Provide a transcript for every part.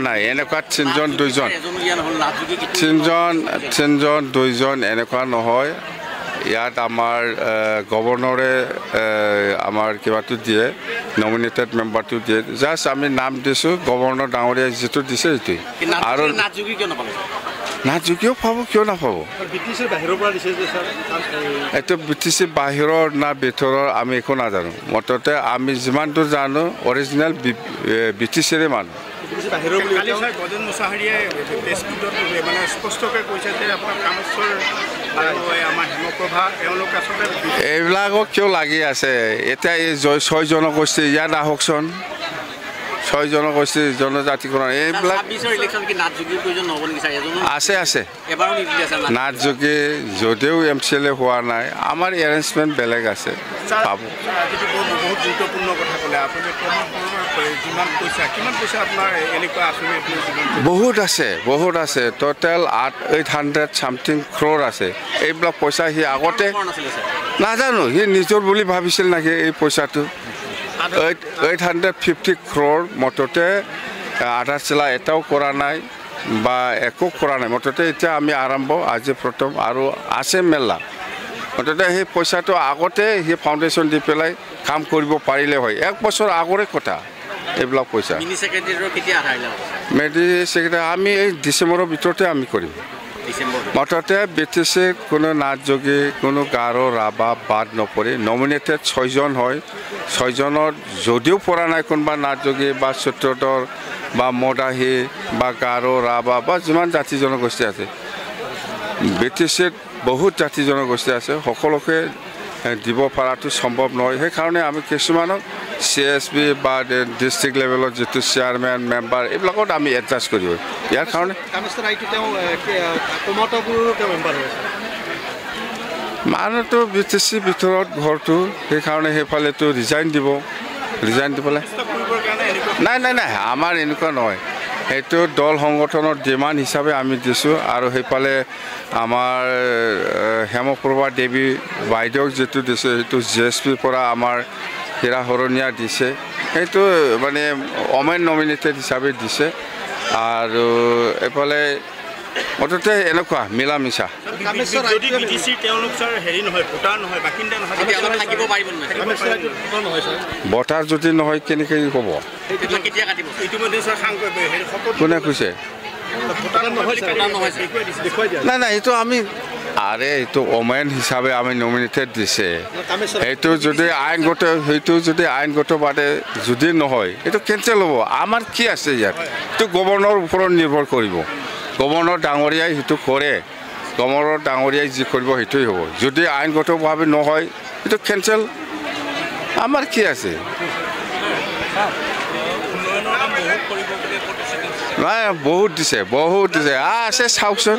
নাই এনেকুৱা তিনিজন দুইজন এনেকুৱা নহয় ইয়াত আমাৰ গভৰ্ণৰে আমাৰ কিবাটো দিয়ে নমিনেটেড মেম্বাৰটো দিয়ে জাষ্ট আমি নাম দিছোঁ গভৰ্ণৰ ডাঙৰীয়া যিটো দিছে সেইটোৱে আৰু নাযোগ্যও পাব কিয় নাপাব এইটো BTC বাহিৰৰ না ভিতৰৰ আমি একো নাজানো মুঠতে আমি যিমান দূৰ জানো অৰিজিনেল BTCৰে মানুহ এইবিলাকক কিয় লাগি আছে এতিয়া এই 6 জনগোষ্ঠী ইয়াত আহকচোন 6 জনগোষ্ঠী জনজাতিকৰণ এইবিলাক আছে নাথযোগী যদিও MCLA হোৱা নাই আমাৰ এৰেঞ্জমেণ্ট বেলেগ আছে পাব বহুত আছে টোটেল 800 সামথিং ক্ৰ'ৰ আছে এইবিলাক পইচা সি আগতে নাজানো সি নিজৰ বুলি ভাবিছিল নেকি এই পইচাটো 850 ক্ৰ'ৰ মততে আধা চিলা এটাও কৰা নাই বা একো কৰা নাই মততে এতিয়া আমি আৰম্ভ আজি প্ৰথম আৰু আছে মেলা মততে সেই পইচাটো আগতে সেই ফাউণ্ডেশ্যন দি পেলাই কাম কৰিব পাৰিলে হয় 1 বছৰ আগৰে কথা এইবিলাক পইচা মেডি সেক্ৰেটাৰী আমি এই ডিচেম্বৰৰ ভিতৰতে আমি কৰিম মততে BTC কোনো নাথযোগী কোনো গাৰো ৰাভা বাদ নপৰি নমিনেটেড 6 জন হয় 6 জনৰ যদিও পৰা নাই কোনোবা নাথযোগী বা সূত্ৰধৰ বা মদাহী বা গাৰো ৰাভা বা যিমান জাতি জনগোষ্ঠী আছে BTCত বহুত জাতি জনগোষ্ঠী আছে সকলোকে দিব পৰাটো সম্ভৱ নহয় সেইকাৰণে আমি কিছুমানক CSB বা ডিষ্ট্ৰিক্ট লেভেলত যিটো চেয়াৰমেন মেম্বাৰ এইবিলাকত আমি এডজাষ্ট কৰিব ইয়াৰ কাৰণে মানুহটো BTC ভিতৰত ঘৰটো সেইকাৰণে সেইফালেতো ৰিজাইন দিব পেলাই নাই আমাৰ এনেকুৱা নহয় সেইটো দল সংগঠনৰ ডিমাণ্ড হিচাপে আমি দিছোঁ আৰু সেইফালে আমাৰ হেমপ্ৰভা দেৱী বাইদেউক যিটো দিছে সেইটো GSPৰ পৰা আমাৰ হীৰা হৰণীয়া দিছে সেইটো মানে ওমেন নমিনেটেড হিচাপে দিছে আৰু এইফালে মুঠতে এনেকুৱা মিলা মিছা ভোটাৰ যদি নহয় কেনেকৈ ক'ব কোনে কৈছে নাই এইটো আমি আৰে এইটো ওমেন হিচাপে আমি নমিনেটেড দিছে সেইটো যদি আইনগতভাৱে যদি নহয় এইটো কেঞ্চেল হ'ব আমাৰ কি আছে ইয়াত এইটো গভৰ্ণৰৰ ওপৰত নিৰ্ভৰ কৰিব গভৰ্ণৰ ডাঙৰীয়াই সেইটো কৰে গভৰ্ণৰ ডাঙৰীয়াই যি কৰিব সেইটোৱেই হ'ব যদি আইনগতভাৱে নহয় এইটো কেঞ্চেল আমাৰ কি আছে নাই বহুত দিছে আছে চাওকচোন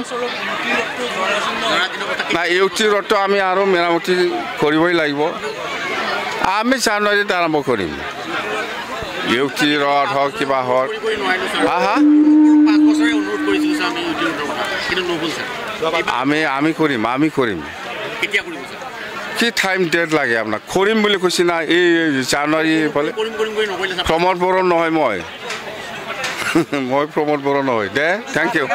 নাই ইউটি ৰোডটো আমি আৰু মেৰামতি কৰিবই লাগিব আমি জানুৱাৰীত আৰম্ভ কৰিম ইউটি ৰোড হওক কিবা হওক আমি কৰিম কি টাইম ডেট লাগে আপোনাক কৰিম বুলি কৈছে না এই জানুৱাৰী ফালে প্ৰমোদ বড়ো নহয় মই প্ৰমোদ বড়ো নহয় দে থেংক ইউ